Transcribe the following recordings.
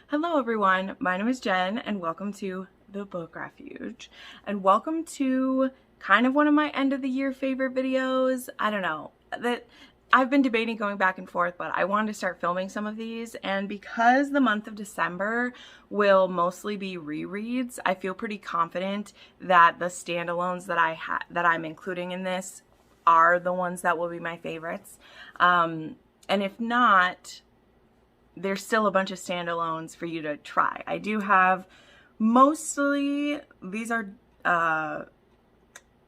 Hello everyone, my name is Jen and welcome to the Book Refuge and welcome to kind of one of my end of the year favorite videos. I don't know, that I've been debating going back and forth, but I wanted to start filming some of these, and because the month of December will mostly be rereads, I feel pretty confident that the standalones that I'm including in this are the ones that will be my favorites. And if not, there's still a bunch of standalones for you to try. I do have mostly, these are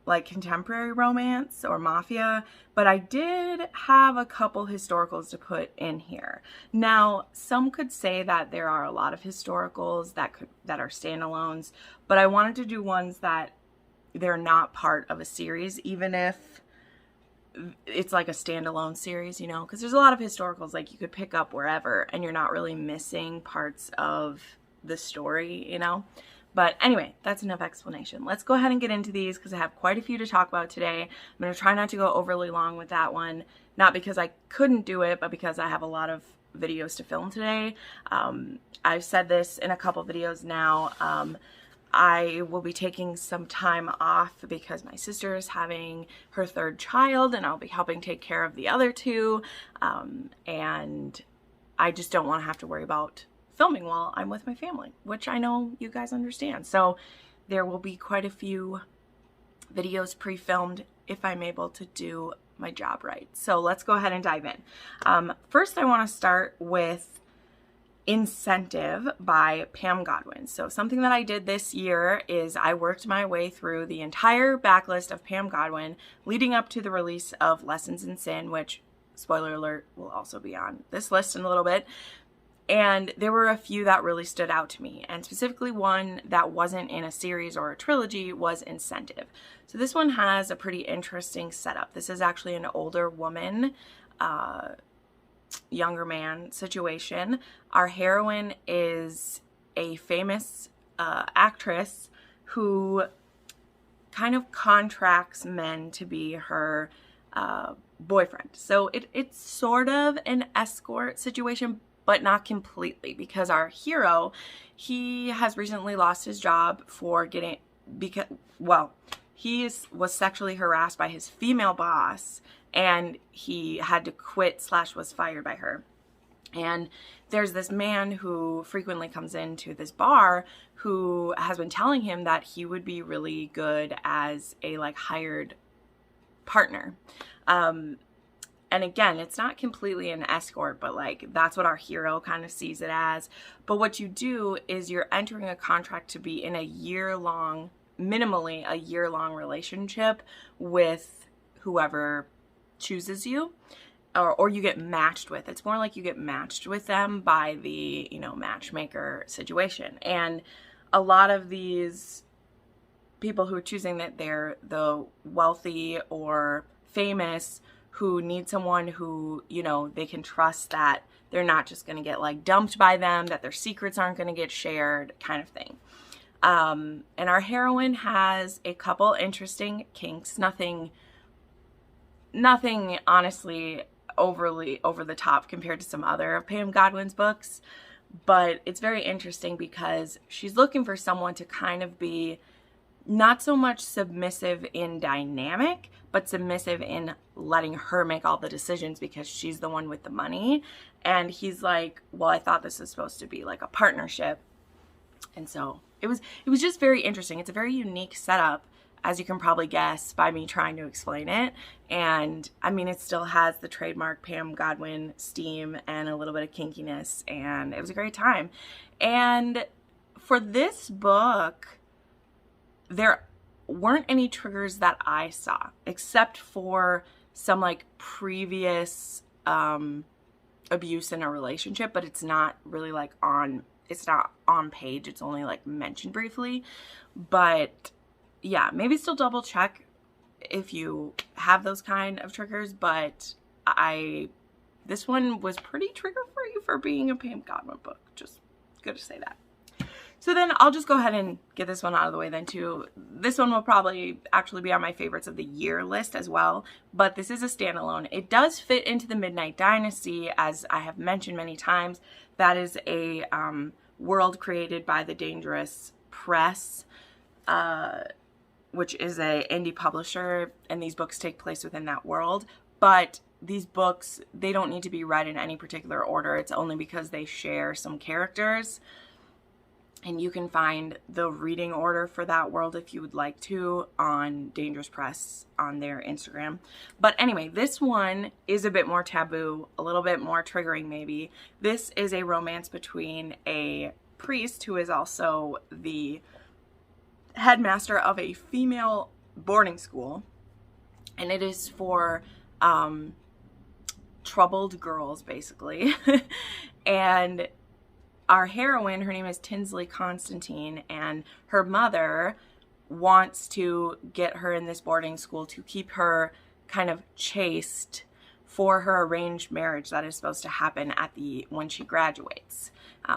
like contemporary romance or mafia, but I did have a couple historicals to put in here. Now, some could say that there are a lot of historicals that are standalones, but I wanted to do ones that they're not part of a series, even if it's like a standalone series, you know, because there's a lot of historicals like you could pick up wherever and you're not really missing parts of the story, you know. But anyway, that's enough explanation. Let's go ahead and get into these because I have quite a few to talk about today. I'm going to try not to go overly long with that one, not because I couldn't do it, but because I have a lot of videos to film today. I've said this in a couple videos now. I will be taking some time off because my sister is having her third child and I'll be helping take care of the other two. And I just don't want to have to worry about filming while I'm with my family, which I know you guys understand. So there will be quite a few videos pre-filmed if I'm able to do my job right. So let's go ahead and dive in. First, I want to start with Incentive by Pam Godwin. So something that I did this year is I worked my way through the entire backlist of Pam Godwin leading up to the release of Lessons in Sin, which, spoiler alert, will also be on this list in a little bit. And there were a few that really stood out to me, and specifically one that wasn't in a series or a trilogy was Incentive. So this one has a pretty interesting setup. This is actually an older woman, younger man situation. Our heroine is a famous actress who kind of contracts men to be her boyfriend. So it's sort of an escort situation, but not completely, because our hero, he has recently lost his job for was sexually harassed by his female boss, and he had to quit / was fired by her. And there's this man who frequently comes into this bar who has been telling him that he would be really good as a hired partner. And again, it's not completely an escort, but that's what our hero kind of sees it as. But what you do is you're entering a contract to be in minimally a year-long relationship with whoever chooses you, or you get matched with. It's more like you get matched with them by the, matchmaker situation. And a lot of these people who are choosing that they're the wealthy or famous who need someone who, they can trust that they're not just going to get dumped by them, that their secrets aren't going to get shared, kind of thing. And our heroine has a couple interesting kinks, nothing honestly overly over the top compared to some other of Pam Godwin's books, but it's very interesting because she's looking for someone to kind of be not so much submissive in dynamic, but submissive in letting her make all the decisions because she's the one with the money. And he's like, well, I thought this was supposed to be like a partnership. And so it was just very interesting. It's a very unique setup, as you can probably guess by me trying to explain it. And I mean, it still has the trademark Pam Godwin steam and a little bit of kinkiness, and it was a great time. And for this book, there weren't any triggers that I saw, except for some previous abuse in a relationship, but it's not really it's not on page. It's only mentioned briefly. But yeah, maybe still double check if you have those kind of triggers, but this one was pretty trigger free for being a Pam Godwin book. Just good to say that. So then I'll just go ahead and get this one out of the way then too. This one will probably actually be on my favorites of the year list as well, but this is a standalone. It does fit into the Midnight Dynasty, as I have mentioned many times. That is a world created by the Dangerous Press, which is a indie publisher, and these books take place within that world. But these books, they don't need to be read in any particular order. It's only because they share some characters. And you can find the reading order for that world if you would like to on Dangerous Press on their Instagram. But anyway, this one is a bit more taboo, a little bit more triggering maybe. This is a romance between a priest who is also the headmaster of a female boarding school. And it is for troubled girls, basically. And our heroine, her name is Tinsley Constantine, and her mother wants to get her in this boarding school to keep her kind of chaste for her arranged marriage that is supposed to happen when she graduates.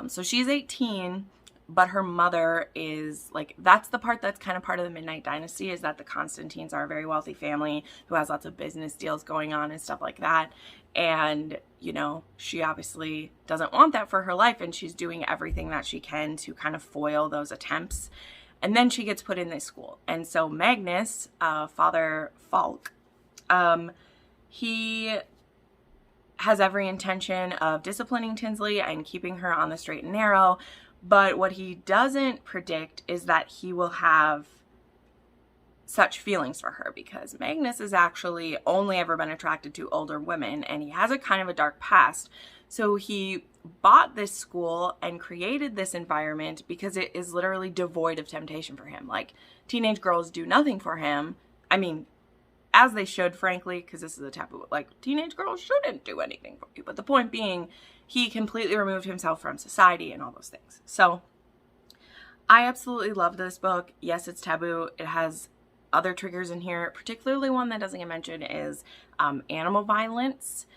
So she's 18, but her mother is like, that's the part that's kind of part of the Midnight Dynasty, is that the Constantines are a very wealthy family who has lots of business deals going on and stuff like that. And, you know, she obviously doesn't want that for her life, and she's doing everything that she can to kind of foil those attempts. And then she gets put in this school. And so Magnus, Father Falk, he has every intention of disciplining Tinsley and keeping her on the straight and narrow. But what he doesn't predict is that he will have such feelings for her, because Magnus has actually only ever been attracted to older women, and he has a kind of a dark past. So he bought this school and created this environment because it is literally devoid of temptation for him. Like, teenage girls do nothing for him. I mean, as they should, frankly, because this is a taboo. Like, teenage girls shouldn't do anything for you. But the point being, he completely removed himself from society and all those things. So I absolutely love this book. Yes, it's taboo. It has other triggers in here, particularly one that doesn't get mentioned is animal violence.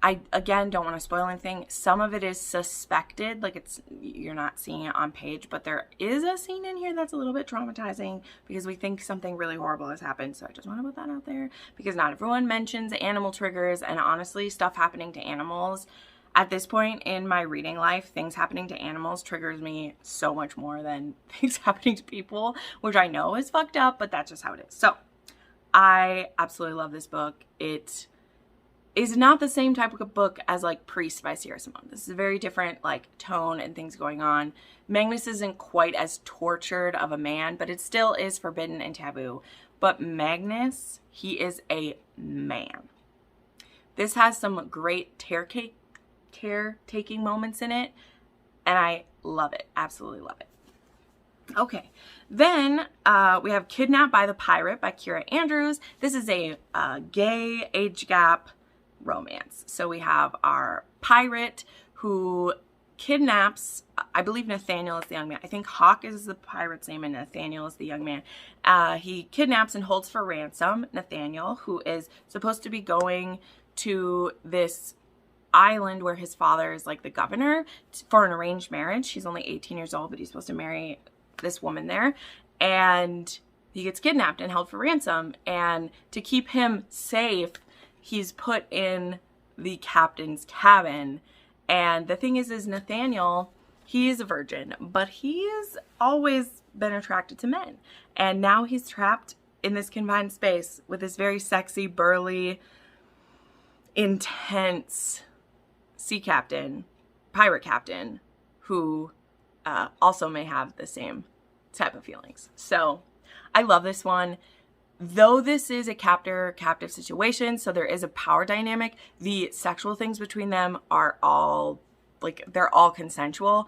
I, again, don't want to spoil anything. Some of it is suspected, like you're not seeing it on page, but there is a scene in here that's a little bit traumatizing because we think something really horrible has happened. So I just want to put that out there, because not everyone mentions animal triggers, and honestly, stuff happening to animals. At this point in my reading life, things happening to animals triggers me so much more than things happening to people, which I know is fucked up, but that's just how it is. So I absolutely love this book. It is not the same type of book as like Priest by Sierra Simone. This is a very different like tone and things going on. Magnus isn't quite as tortured of a man, but it still is forbidden and taboo. But Magnus, he is a man. This has some great caretaking moments in it, and I love it. Absolutely love it. Okay, then we have Kidnapped by the Pirate by Keira Andrews. This is a gay age gap romance. So we have our pirate who kidnaps, I believe Nathaniel is the young man. I think Hawk is the pirate's name and Nathaniel is the young man. He kidnaps and holds for ransom Nathaniel, who is supposed to be going to this island where his father is like the governor for an arranged marriage. He's only 18 years old, but he's supposed to marry this woman there. And he gets kidnapped and held for ransom. And to keep him safe, he's put in the captain's cabin. And the thing is Nathaniel, he is a virgin, but he's always been attracted to men. And now he's trapped in this confined space with this very sexy, burly, intense pirate captain, who also may have the same type of feelings. So I love this one. Though this is a captive situation, so there is a power dynamic, the sexual things between them are all, like, they're all consensual.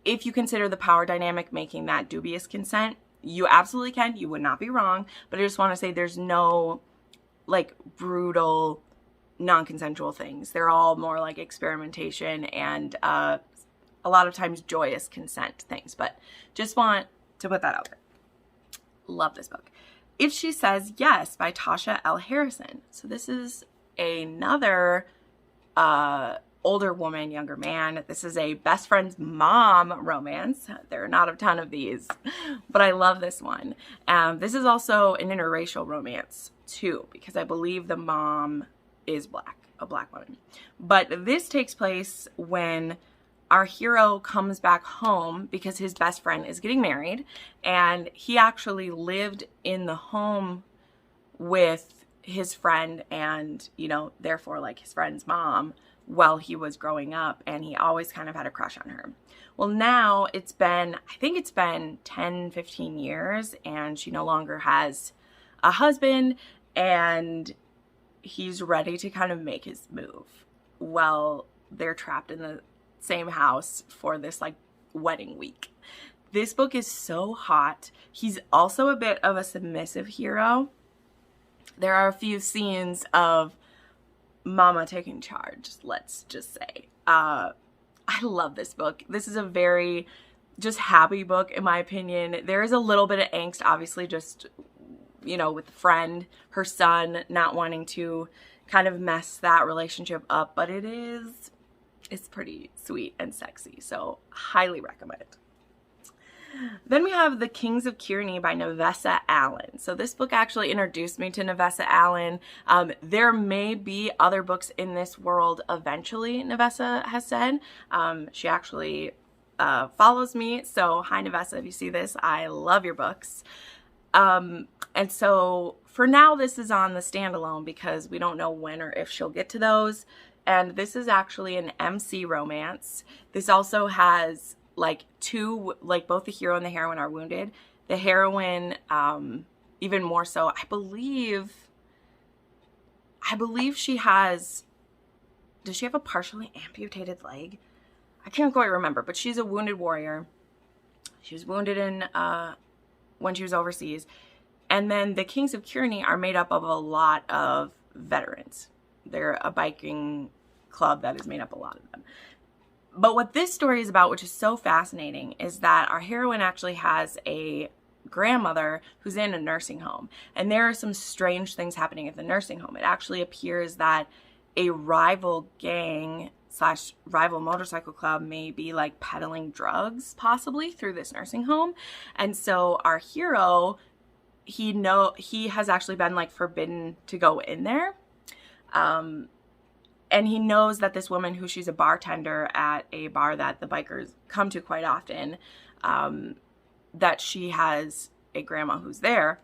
If you consider the power dynamic making that dubious consent, you absolutely can. You would not be wrong. But I just want to say there's no, like, brutal, non-consensual things. They're all more like experimentation and a lot of times joyous consent things. But just want to put that out there. Love this book. If She Says Yes by Tasha L. Harrison. So this is another older woman, younger man. This is a best friend's mom romance. There are not a ton of these, but I love this one. This is also an interracial romance too, because I believe the mom is black, a black woman. But this takes place when our hero comes back home because his best friend is getting married, and he actually lived in the home with his friend and, you know, therefore like his friend's mom while he was growing up, and he always kind of had a crush on her. Well, now I think it's been 10, 15 years, and she no longer has a husband, and he's ready to kind of make his move. Well, they're trapped in the same house for this like wedding week. This book is so hot. He's also a bit of a submissive hero. There are a few scenes of mama taking charge, let's just say. I love this book. This is a very just happy book, in my opinion. There is a little bit of angst, obviously, just, you know, with the friend, her son, not wanting to kind of mess that relationship up, but it's pretty sweet and sexy, so highly recommend. Then we have The Kings of Kearny by Navessa Allen. So this book actually introduced me to Navessa Allen. There may be other books in this world eventually, Navessa has said. She actually follows me, so hi Navessa, if you see this, I love your books. And so for now this is on the Standalone because we don't know when or if she'll get to those. And this is actually an MC romance. This also has like both the hero and the heroine are wounded. The heroine, even more so, I believe she has, does she have a partially amputated leg? I can't quite remember, but she's a wounded warrior. She was wounded when she was overseas. And then the Kings of Kearny are made up of a lot of veterans. They're a biking club that is made up a lot of them. But what this story is about, which is so fascinating, is that our heroine actually has a grandmother who's in a nursing home. And there are some strange things happening at the nursing home. It actually appears that a rival gang / rival motorcycle club may be like peddling drugs possibly through this nursing home. And so our hero, he has actually been like forbidden to go in there. And he knows that this woman, who she's a bartender at a bar that the bikers come to quite often, that she has a grandma who's there.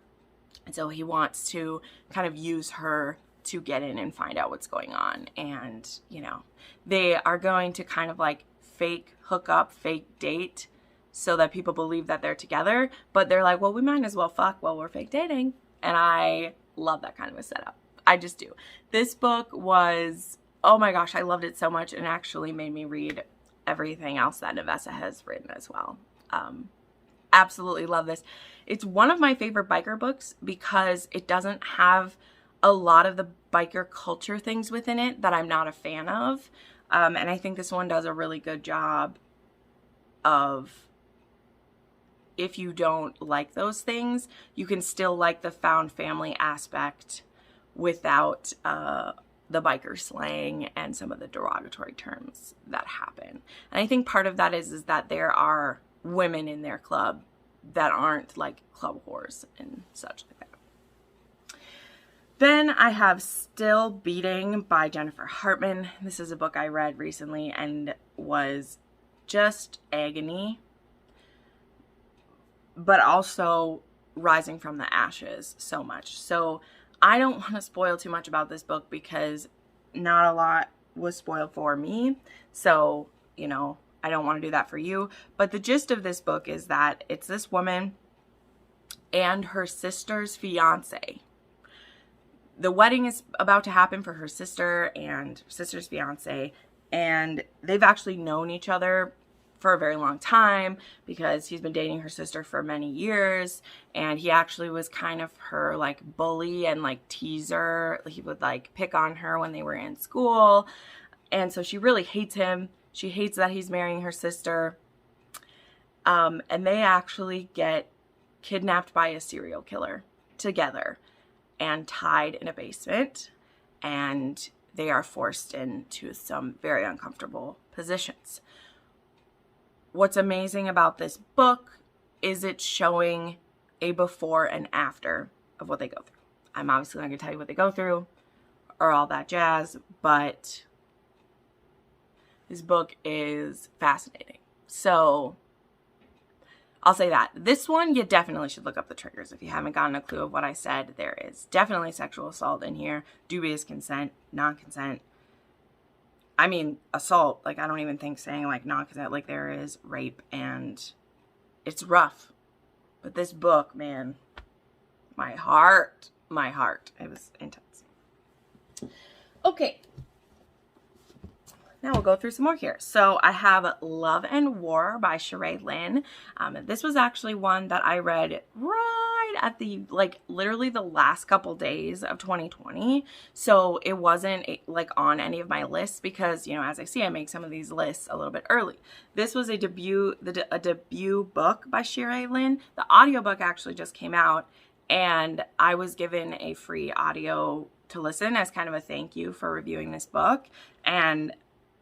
And so he wants to kind of use her to get in and find out what's going on. And, you know, they are going to kind of like fake hook up, fake date so that people believe that they're together. But they're like, well, we might as well fuck while we're fake dating. And I love that kind of a setup. I just do. This book was, oh my gosh, I loved it so much, and actually made me read everything else that Navessa has written as well. Absolutely love this. It's one of my favorite biker books because it doesn't have a lot of the biker culture things within it that I'm not a fan of. And I think this one does a really good job of, if you don't like those things, you can still like the found family aspect without the biker slang and some of the derogatory terms that happen. And I think part of that is that there are women in their club that aren't like club whores and such like that. Then I have Still Beating by Jennifer Hartmann. This is a book I read recently and was just agony, but also rising from the ashes so much. So I don't want to spoil too much about this book because not a lot was spoiled for me. So, you know, I don't want to do that for you. But the gist of this book is that it's this woman and her sister's fiance. The wedding is about to happen for her sister and her sister's fiance. And they've actually known each other for a very long time because he's been dating her sister for many years, and he actually was kind of her like bully and like teaser. He would like pick on her when they were in school, and so she really hates him. She hates that he's marrying her sister, and they actually get kidnapped by a serial killer together and tied in a basement, and they are forced into some very uncomfortable positions. What's amazing about this book is it's showing a before and after of what they go through. I'm obviously not going to tell you what they go through or all that jazz, but This book is fascinating. So I'll say that. This one, you definitely should look up the triggers if you haven't gotten a clue of what I said. There is definitely sexual assault in here, dubious consent, non-consent. I mean, assault, like, I don't even think saying, like, non-consent, like, there is rape, and it's rough. But this book, man, my heart, it was intense. Okay. Now we'll go through some more here. So I have Love and War by Lynn. This was actually one that I read right at the, like, literally the last couple days of 2020. So it wasn't like on any of my lists because, you know, as I see, I make some of these lists a little bit early. This was a debut book by Lynn. The audiobook actually just came out, and I was given a free audio to listen as kind of a thank you for reviewing this book. And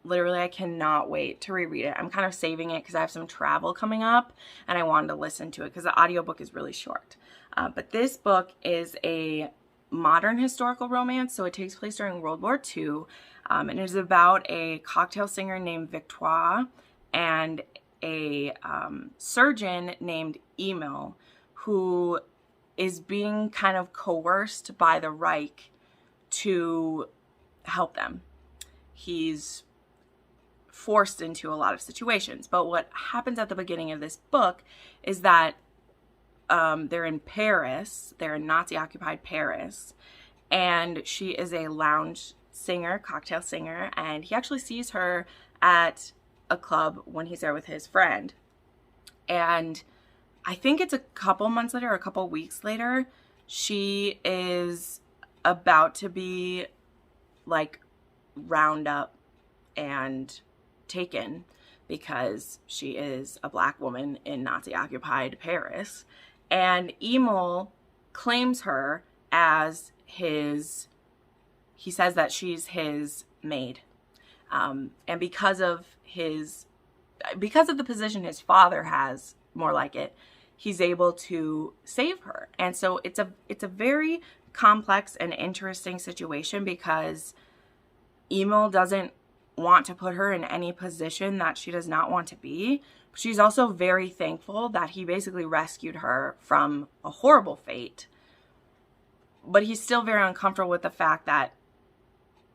literally, I cannot wait to reread it. I'm kind of saving it because I have some travel coming up and I wanted to listen to it because the audiobook is really short. But this book is a modern historical romance, so it takes place during World War II, and it is about a cocktail singer named Victoire and a surgeon named Emil who is being kind of coerced by the Reich to help them. He's forced into a lot of situations. But what happens at the beginning of this book is that they're in Paris, they're in Nazi-occupied Paris, and she is a lounge singer, cocktail singer, and he actually sees her at a club when he's there with his friend. And I think it's a couple months later or a couple weeks later, she is about to be, like, round up and taken because she is a black woman in Nazi-occupied Paris. And Emil claims her as his, he says that she's his maid. And because of the position his father has, more like it, he's able to save her. And so it's a very complex and interesting situation because Emil doesn't want to put her in any position that she does not want to be. She's also very thankful that he basically rescued her from a horrible fate. But he's still very uncomfortable with the fact that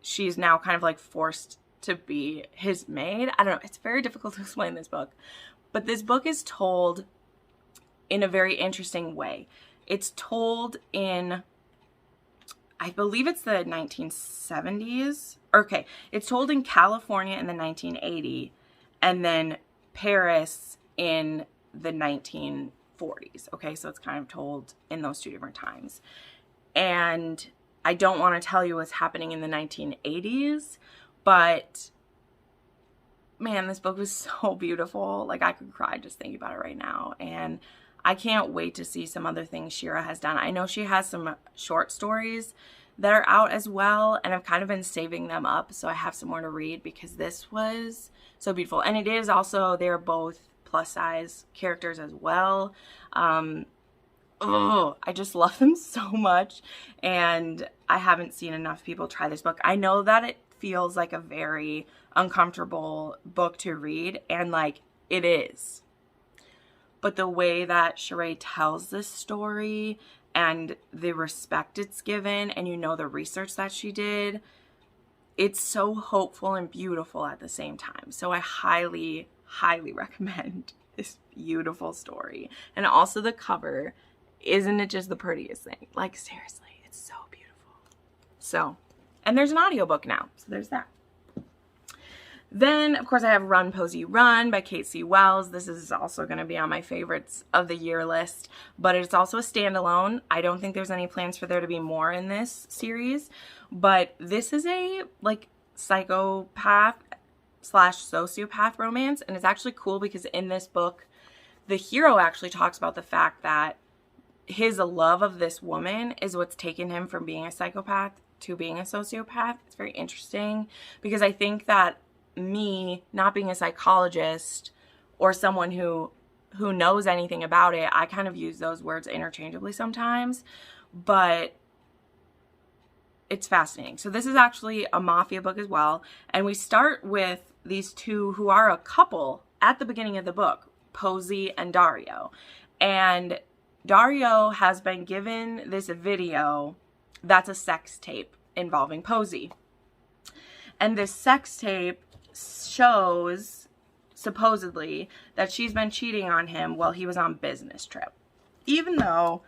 she's now kind of like forced to be his maid. I don't know. It's very difficult to explain this book. But this book is told in a very interesting way. It's told in, I believe it's the 1970s. Okay, it's told in California in the 1980s, and then Paris in the 1940s. Okay, so it's kind of told in those two different times. And I don't want to tell you what's happening in the 1980s, but man, this book was so beautiful. Like, I could cry just thinking about it right now. And I can't wait to see some other things Shirra has done. I know she has some short stories that are out as well, and I've kind of been saving them up so I have some more to read because this was so beautiful. And it is also, they're both plus size characters as well. I just love them so much, and I haven't seen enough people try this book. I know that it feels like a very uncomfortable book to read, and like it is. But the way that Shirra tells this story and the respect it's given, and you know the research that she did, it's so hopeful and beautiful at the same time. So I highly, highly recommend this beautiful story. And also the cover, isn't it just the prettiest thing? Like, seriously, it's so beautiful. So, and there's an audiobook now, so there's that. Then, of course, I have Run, Posy, Run by Kate C. Wells. This is also going to be on my favorites of the year list, but it's also a standalone. I don't think there's any plans for there to be more in this series, but this is a, like, psychopath / sociopath romance, and it's actually cool because in this book, the hero actually talks about the fact that his love of this woman is what's taken him from being a psychopath to being a sociopath. It's very interesting because I think that me not being a psychologist or someone who knows anything about it, I kind of use those words interchangeably sometimes, but it's fascinating. So this is actually a mafia book as well. And we start with these two who are a couple at the beginning of the book, Posy and Dario. And Dario has been given this video that's a sex tape involving Posy. And this sex tape shows, supposedly, that she's been cheating on him while he was on business trip. Even though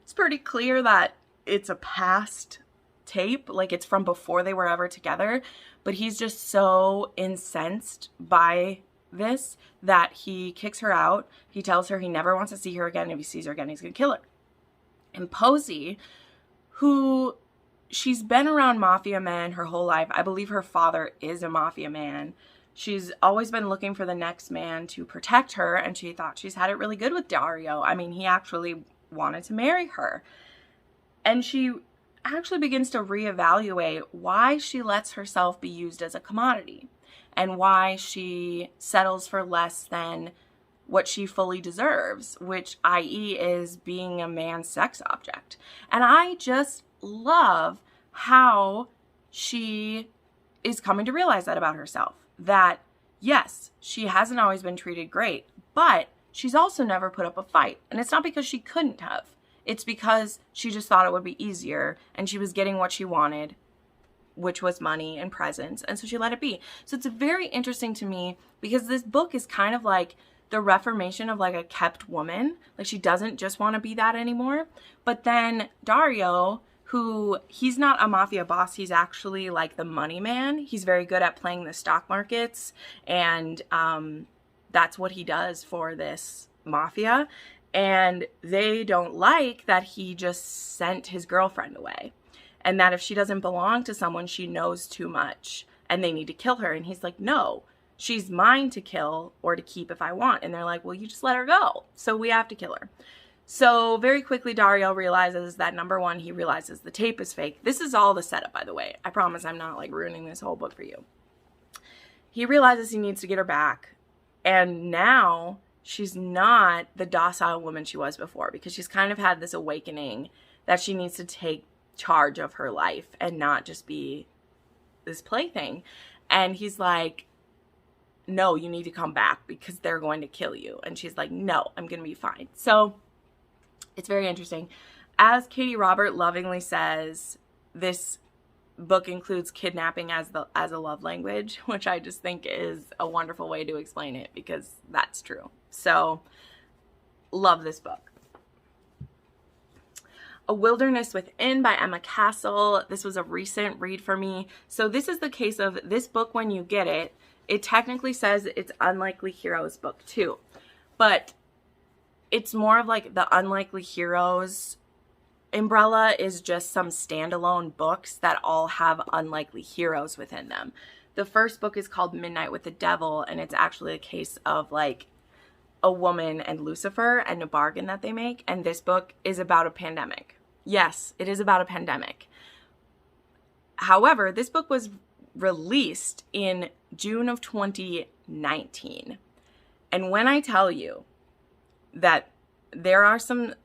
it's pretty clear that it's a past tape, like it's from before they were ever together, but he's just so incensed by this that he kicks her out. He tells her he never wants to see her again. If he sees her again, he's gonna kill her. And Posy, who she's been around mafia men her whole life. I believe her father is a mafia man. She's always been looking for the next man to protect her, and she thought she's had it really good with Dario. I mean, he actually wanted to marry her. And she actually begins to reevaluate why she lets herself be used as a commodity and why she settles for less than what she fully deserves, which i.e. is being a man's sex object. And I just love how she is coming to realize that about herself. That, yes, she hasn't always been treated great, but she's also never put up a fight. And it's not because she couldn't have. It's because she just thought it would be easier and she was getting what she wanted, which was money and presents, and so she let it be. So it's very interesting to me because this book is kind of like the reformation of like a kept woman. Like she doesn't just want to be that anymore. But then Dario, who he's not a mafia boss, he's actually like the money man. He's very good at playing the stock markets, and that's what he does for this mafia. And they don't like that he just sent his girlfriend away, and that if she doesn't belong to someone, she knows too much and they need to kill her. And he's like, no, she's mine to kill or to keep if I want. And they're like, well, you just let her go, so we have to kill her. So very quickly, Dario realizes that, number one, he realizes the tape is fake. This is all the setup, by the way. I promise I'm not like ruining this whole book for you. He realizes he needs to get her back. And now she's not the docile woman she was before, because she's kind of had this awakening that she needs to take charge of her life and not just be this plaything. And he's like, no, you need to come back because they're going to kill you. And she's like, no, I'm going to be fine. So it's very interesting. As Katie Robert lovingly says, this book includes kidnapping as a love language, which I just think is a wonderful way to explain it, because that's true. So love this book. A Wilderness Within by Emma Castle. This was a recent read for me. So this is the case of this book, when you get it, it technically says it's Unlikely Heroes book 2, but it's more of like the Unlikely Heroes umbrella is just some standalone books that all have unlikely heroes within them. The first book is called Midnight with the Devil, and it's actually a case of like a woman and Lucifer and a bargain that they make. And this book is about a pandemic. Yes, it is about a pandemic. However, this book was released in June of 2019. And when I tell you that there are some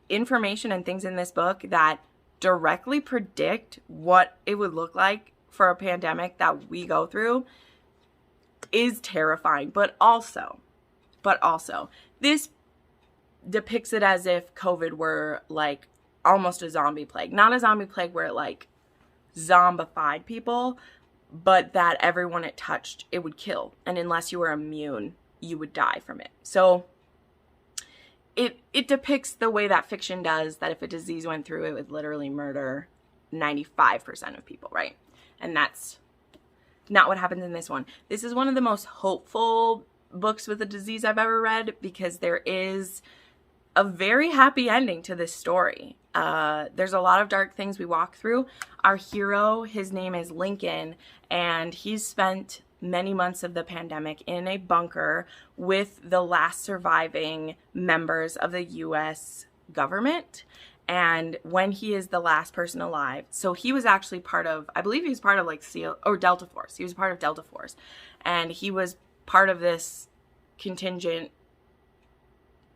information and things in this book that directly predict what it would look like for a pandemic that we go through, is terrifying. But also, this depicts it as if COVID were like almost a zombie plague. Not a zombie plague where it like zombified people, but that everyone it touched, it would kill. And unless you were immune, you would die from it. So it depicts the way that fiction does, that if a disease went through, it would literally murder 95% of people, right? And that's not what happens in this one. This is one of the most hopeful books with a disease I've ever read, because there is a very happy ending to this story. There's a lot of dark things we walk through. Our hero, his name is Lincoln, and he's spent many months of the pandemic in a bunker with the last surviving members of the U.S. government. And when he is the last person alive, so he was actually part of, I believe he was part of like SEAL or Delta Force. He was part of Delta Force, and he was part of this contingent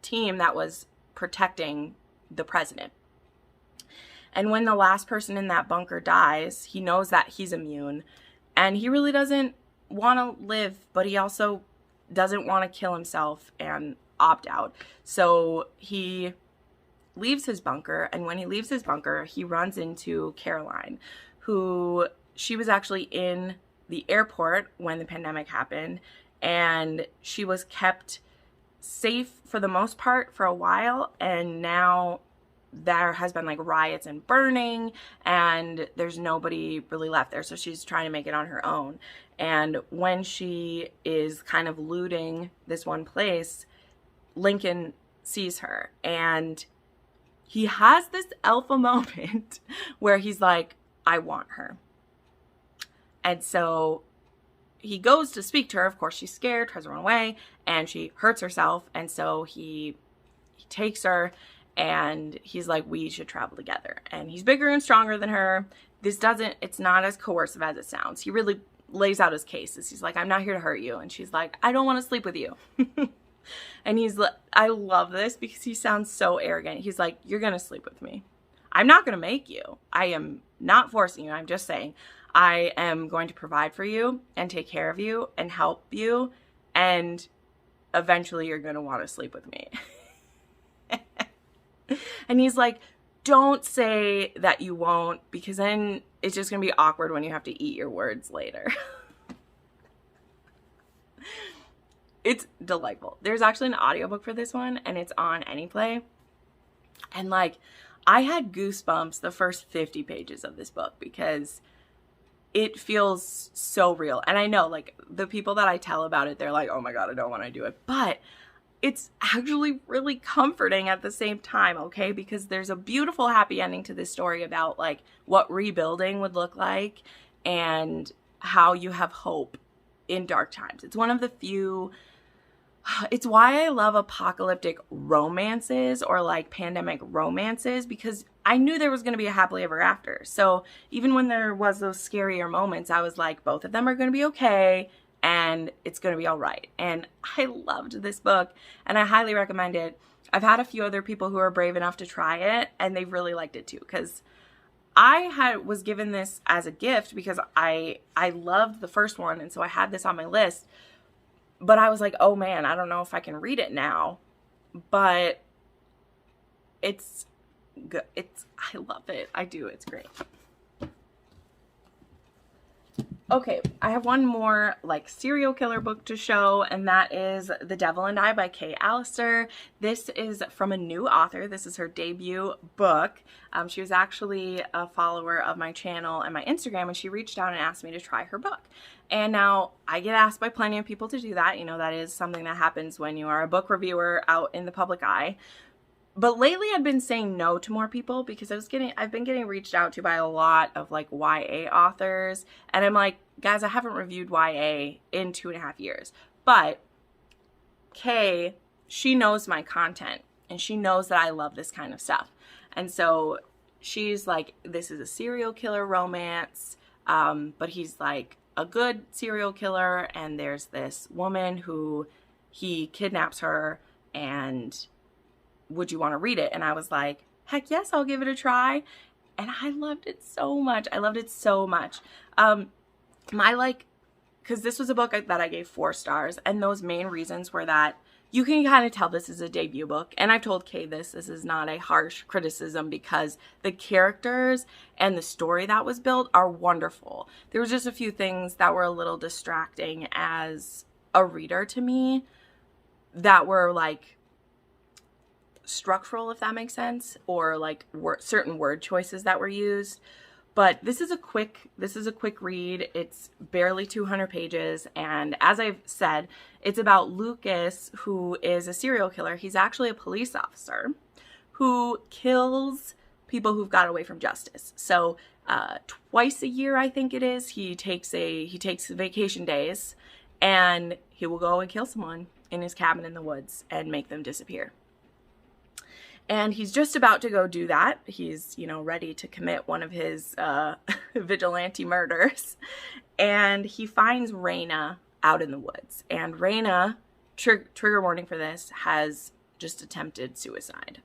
team that was protecting the president. And when the last person in that bunker dies, he knows that he's immune, and he really doesn't want to live, but he also doesn't want to kill himself and opt out. So he leaves his bunker, and when he leaves his bunker, he runs into Caroline, who she was actually in the airport when the pandemic happened, and she was kept safe for the most part for a while, and now there has been like riots and burning, and there's nobody really left there, so she's trying to make it on her own. And when she is kind of looting this one place, Lincoln sees her, and he has this alpha moment where he's like, I want her. And so he goes to speak to her. Of course, she's scared, tries to run away, and she hurts herself. And so he takes her, and he's like, we should travel together. And he's bigger and stronger than her. It's not as coercive as it sounds. He really lays out his cases. He's like, I'm not here to hurt you. And she's like, I don't want to sleep with you. And he's like, I love this because he sounds so arrogant. He's like, you're going to sleep with me. I'm not going to make you. I am not forcing you. I'm just saying I am going to provide for you and take care of you and help you. And eventually you're going to want to sleep with me. And he's like, don't say that you won't, because then it's just going to be awkward when you have to eat your words later. It's delightful. There's actually an audiobook for this one, and it's on Anyplay. And like, I had goosebumps the first 50 pages of this book because it feels so real. And I know, like, the people that I tell about it, they're like, oh my God, I don't want to do it. But it's actually really comforting at the same time, okay? Because there's a beautiful happy ending to this story about, like, what rebuilding would look like and how you have hope in dark times. It's one of the few... It's why I love apocalyptic romances or like pandemic romances, because I knew there was going to be a happily ever after. So even when there was those scarier moments, I was like, both of them are going to be okay and it's going to be all right. And I loved this book and I highly recommend it. I've had a few other people who are brave enough to try it and they've really liked it too, because I was given this as a gift because I loved the first one, and so I had this on my list. But I was like, oh man, I don't know if I can read it now. But it's good. I love it. I do. It's great. Okay, I have one more like serial killer book to show, and that is The Devil and I by Kay Alastor. This is from a new author. This is her debut book. She was actually a follower of my channel and my Instagram, and she reached out and asked me to try her book. And now I get asked by plenty of people to do that. You know, that is something that happens when you are a book reviewer out in the public eye. But lately I've been saying no to more people because I've been getting reached out to by a lot of like YA authors. And I'm like, guys, I haven't reviewed YA in 2.5 years. But Kay, she knows my content and she knows that I love this kind of stuff. And so she's like, this is a serial killer romance. But he's like a good serial killer. And there's this woman who he kidnaps her, and would you want to read it? And I was like, heck yes, I'll give it a try. And I loved it so much. I loved it so much. Because this was a book that I gave 4 stars, and those main reasons were that you can kind of tell this is a debut book. And I've told Kay this is not a harsh criticism because the characters and the story that was built are wonderful. There was just a few things that were a little distracting as a reader to me that were like structural, if that makes sense, or like certain word choices that were used. But this is a quick read. It's barely 200 pages, and as I've said, it's about Lucas, who is a serial killer. He's actually a police officer who kills people who've got away from justice. So twice a year, I think it is, he takes vacation days, and he will go and kill someone in his cabin in the woods and make them disappear. And he's just about to go do that. He's, ready to commit one of his vigilante murders. And he finds Raina out in the woods. And Raina, trigger warning for this, has just attempted suicide.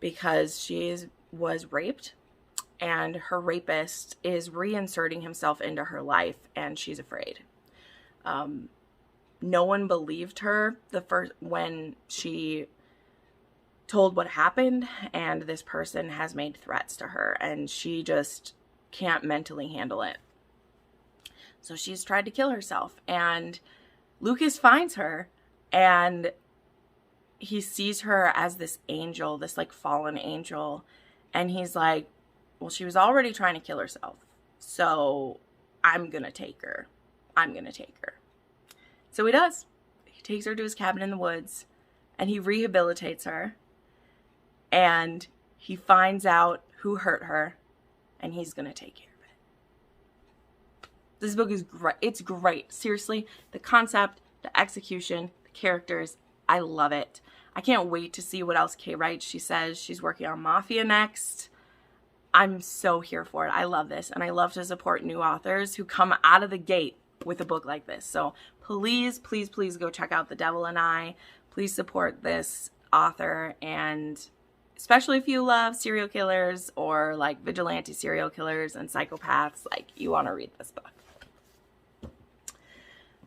Because she was raped and her rapist is reinserting himself into her life, and she's afraid. No one believed her when she told what happened, and this person has made threats to her, and she just can't mentally handle it. So she's tried to kill herself, and Lucas finds her, and he sees her as this angel, this like fallen angel, and he's like, well, she was already trying to kill herself, so I'm gonna take her. So he does. He takes her to his cabin in the woods, and he rehabilitates her, and he finds out who hurt her, and he's gonna take care of it. This book is great. It's great. Seriously, the concept, the execution, the characters, I love it. I can't wait to see what else Kay writes. She says she's working on Mafia next. I'm so here for it. I love this, and I love to support new authors who come out of the gate with a book like this. So please, please, please go check out The Devil and I. Please support this author, and especially if you love serial killers or like vigilante serial killers and psychopaths, like you want to read this book.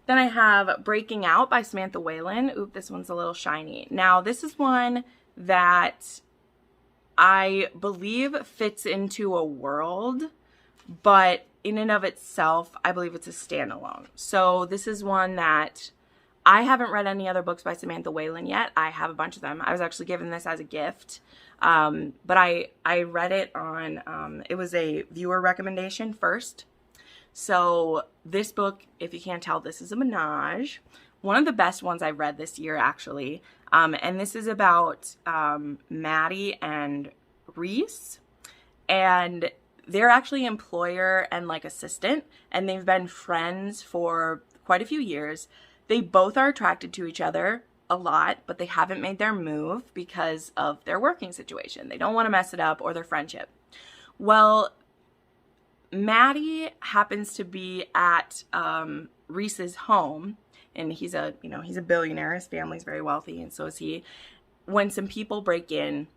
Then I have Breaking Out by Samantha Wayland. Oop, this one's a little shiny. Now, this is one that I believe fits into a world, but in and of itself, I believe it's a standalone. So this is one that I haven't read any other books by Samantha Wayland yet. I have a bunch of them. I was actually given this as a gift, but I read it on, it was a viewer recommendation first. So this book, if you can't tell, this is a menage. One of the best ones I read this year, actually. And this is about Maddie and Reese. And they're actually employer and like assistant. And they've been friends for quite a few years. They both are attracted to each other a lot, but they haven't made their move because of their working situation. They don't want to mess it up, or their friendship. Well, Maddie happens to be at Reese's home, and he's a billionaire. His family's very wealthy, and so is he. When some people break in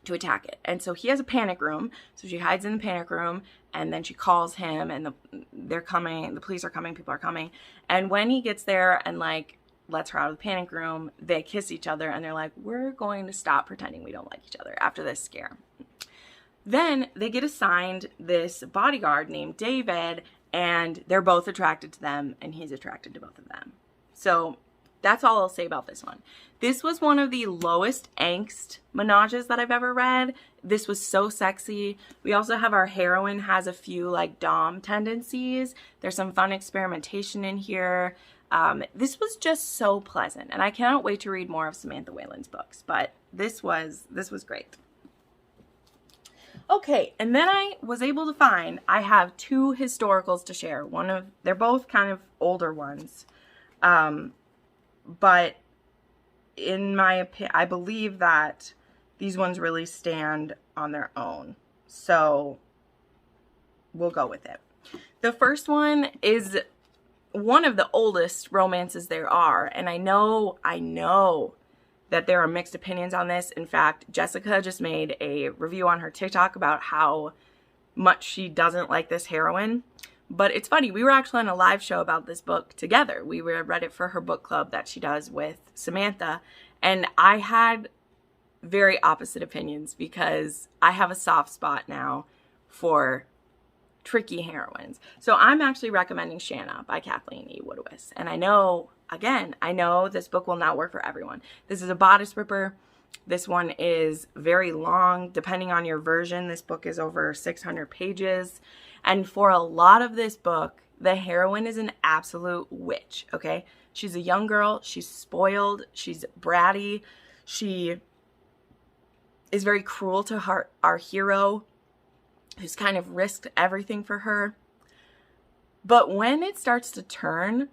to attack it, and so he has a panic room. So she hides in the panic room, and then she calls him, and they're coming. The police are coming. People are coming, and when he gets there and like lets her out of the panic room, they kiss each other, and they're like, "We're going to stop pretending we don't like each other after this scare." Then they get assigned this bodyguard named David, and they're both attracted to them, and he's attracted to both of them. So that's all I'll say about this one. This was one of the lowest angst menages that I've ever read. This was so sexy. We also have our heroine has a few like dom tendencies. There's some fun experimentation in here. This was just so pleasant, and I cannot wait to read more of Samantha Wayland's books, but this was great. Okay, and then I was able to find, I have two historicals to share. They're both kind of older ones. But in my opinion, I believe that these ones really stand on their own. So we'll go with it. The first one is one of the oldest romances there are. And I know that there are mixed opinions on this. In fact, Jessica just made a review on her TikTok about how much she doesn't like this heroine. But it's funny, we were actually on a live show about this book together. We read it for her book club that she does with Samantha. And I had very opposite opinions because I have a soft spot now for tricky heroines. So I'm actually recommending Shanna by Kathleen E. Woodiwiss. And I know this book will not work for everyone. This is a bodice ripper. This one is very long. Depending on your version, this book is over 600 pages. And for a lot of this book, the heroine is an absolute witch, okay? She's a young girl. She's spoiled. She's bratty. She is very cruel to our hero, who's kind of risked everything for her. But when it starts to turn,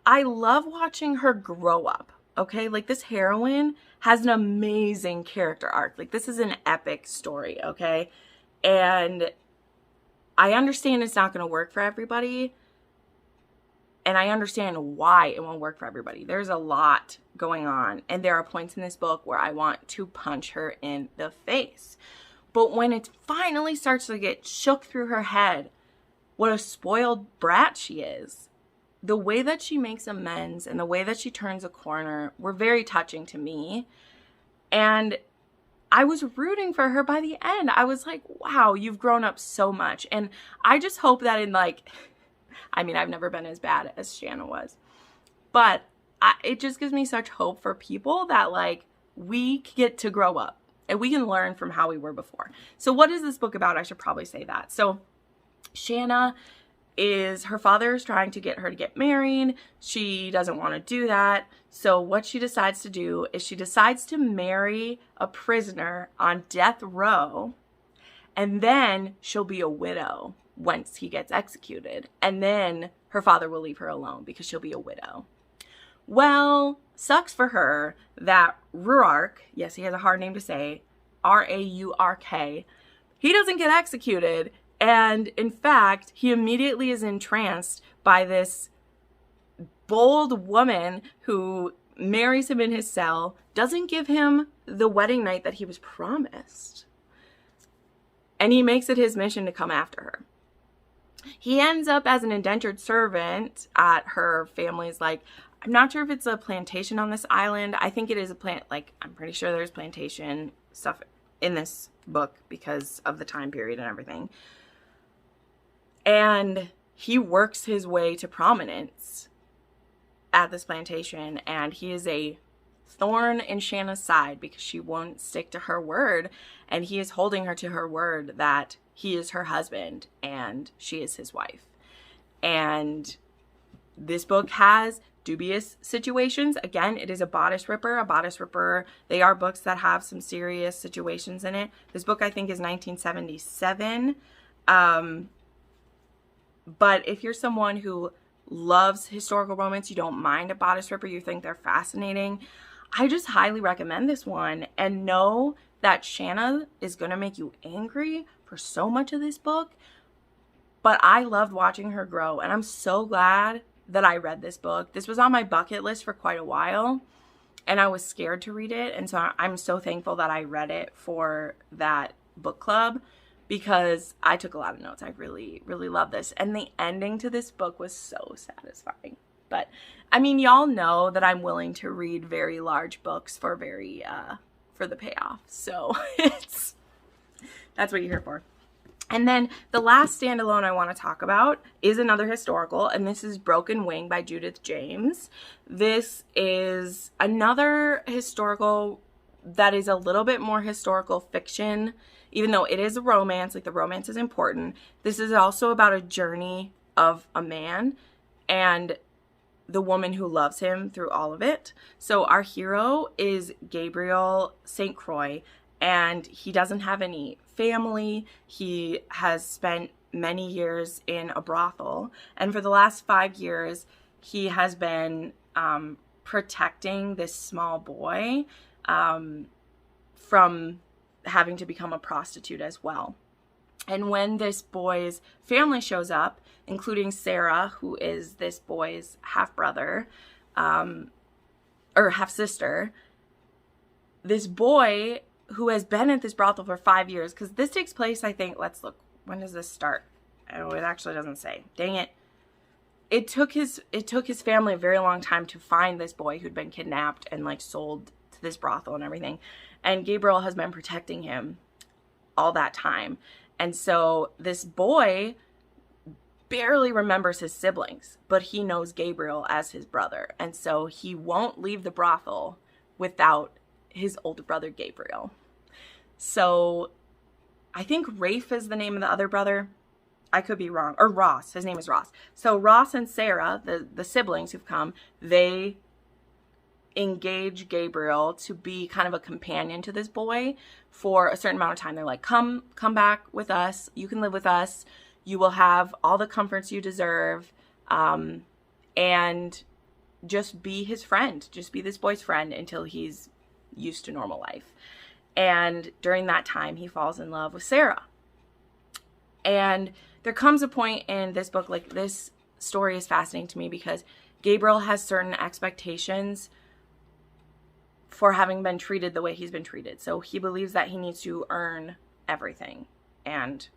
I love watching her grow up, okay? Like, this heroine has an amazing character arc. Like, this is an epic story, okay? And I understand it's not going to work for everybody. And I understand why it won't work for everybody. There's a lot going on. And there are points in this book where I want to punch her in the face. But when it finally starts to get shook through her head, what a spoiled brat she is. The way that she makes amends and the way that she turns a corner were very touching to me. And I was rooting for her by the end. I was like, wow, you've grown up so much. And I just hope that in like, I mean, I've never been as bad as Shanna was. But it just gives me such hope for people that like we get to grow up and we can learn from how we were before. So what is this book about? I should probably say that. So Shanna her father is trying to get her to get married. She doesn't want to do that. So what she decides to do is she decides to marry a prisoner on death row, and then she'll be a widow once he gets executed. And then her father will leave her alone because she'll be a widow. Well, sucks for her that Ruark, yes, he has a hard name to say, R-A-U-R-K, he doesn't get executed. And in fact, he immediately is entranced by this bold woman who marries him in his cell, doesn't give him the wedding night that he was promised. And he makes it his mission to come after her. He ends up as an indentured servant at her family's, like, I'm not sure if it's a plantation on this island. I think it is a plant, like, I'm pretty sure there's plantation stuff in this book because of the time period and everything. And he works his way to prominence at this plantation, and he is a thorn in Shanna's side because she won't stick to her word, and he is holding her to her word that he is her husband and she is his wife. And this book has dubious situations. Again, it is a bodice ripper. A bodice ripper, they are books that have some serious situations in it. This book, I think, is 1977. But if you're someone who loves historical romance, you don't mind a bodice ripper, you think they're fascinating, I just highly recommend this one. And know that Shanna is going to make you angry for so much of this book. But I loved watching her grow, and I'm so glad that I read this book. This was on my bucket list for quite a while, and I was scared to read it. And so I'm so thankful that I read it for that book club, because I took a lot of notes. I really, really love this. And the ending to this book was so satisfying. But, I mean, y'all know that I'm willing to read very large books for the payoff. So, that's what you're here for. And then the last standalone I want to talk about is another historical, and this is Broken Wing by Judith James. This is another historical that is a little bit more historical fiction. Even though it is a romance, like the romance is important, this is also about a journey of a man and the woman who loves him through all of it. So our hero is Gabriel St. Croix, and he doesn't have any family. He has spent many years in a brothel, and for the last 5 years, he has been protecting this small boy from having to become a prostitute as well. And when this boy's family shows up, including Sarah, who is this boy's half-brother, or half-sister, this boy who has been at this brothel for 5 years, because this takes place, I think, let's look, when does this start? Oh, it actually doesn't say. Dang it. It took his family a very long time to find this boy who'd been kidnapped and like sold to this brothel and everything. And Gabriel has been protecting him all that time. And so this boy barely remembers his siblings, but he knows Gabriel as his brother. And so he won't leave the brothel without his older brother, Gabriel. So I think Rafe is the name of the other brother. I could be wrong. Or Ross. His name is Ross. So Ross and Sarah, the siblings who've come, they engage Gabriel to be kind of a companion to this boy for a certain amount of time. They're like, come back with us. You can live with us. You will have all the comforts you deserve. And just be his friend. Just be this boy's friend until he's used to normal life. And during that time, he falls in love with Sarah. And there comes a point in this book, like this story is fascinating to me because Gabriel has certain expectations for having been treated the way he's been treated. So he believes that he needs to earn everything. And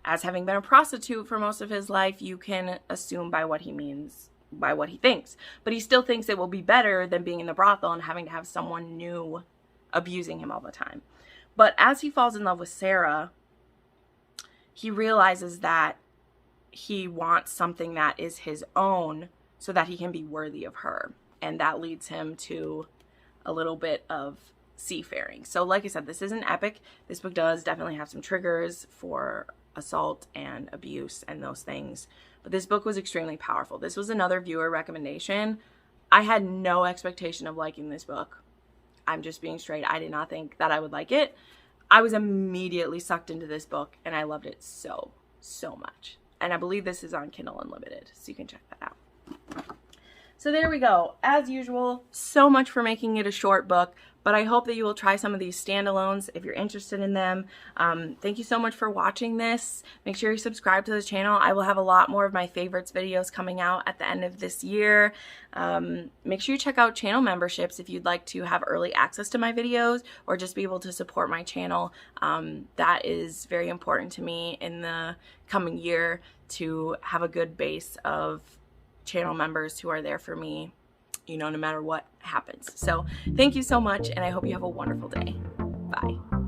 as having been a prostitute for most of his life, you can assume by what he means, by what he thinks. But he still thinks it will be better than being in the brothel and having to have someone new abusing him all the time. But as he falls in love with Sarah, he realizes that he wants something that is his own so that he can be worthy of her. And that leads him to a little bit of seafaring. So like I said, this is an epic. This book does definitely have some triggers for assault and abuse and those things. But this book was extremely powerful. This was another viewer recommendation. I had no expectation of liking this book. I'm just being straight. I did not think that I would like it. I was immediately sucked into this book and I loved it so much. And I believe this is on Kindle Unlimited, so you can check that out. So there we go. As usual, so much for making it a short book, but I hope that you will try some of these standalones if you're interested in them. Thank you so much for watching this. Make sure you subscribe to the channel. I will have a lot more of my favorites videos coming out at the end of this year. Make sure you check out channel memberships if you'd like to have early access to my videos or just be able to support my channel. That is very important to me in the coming year, to have a good base of channel members who are there for me, you know, no matter what happens. So thank you so much, and I hope you have a wonderful day. Bye.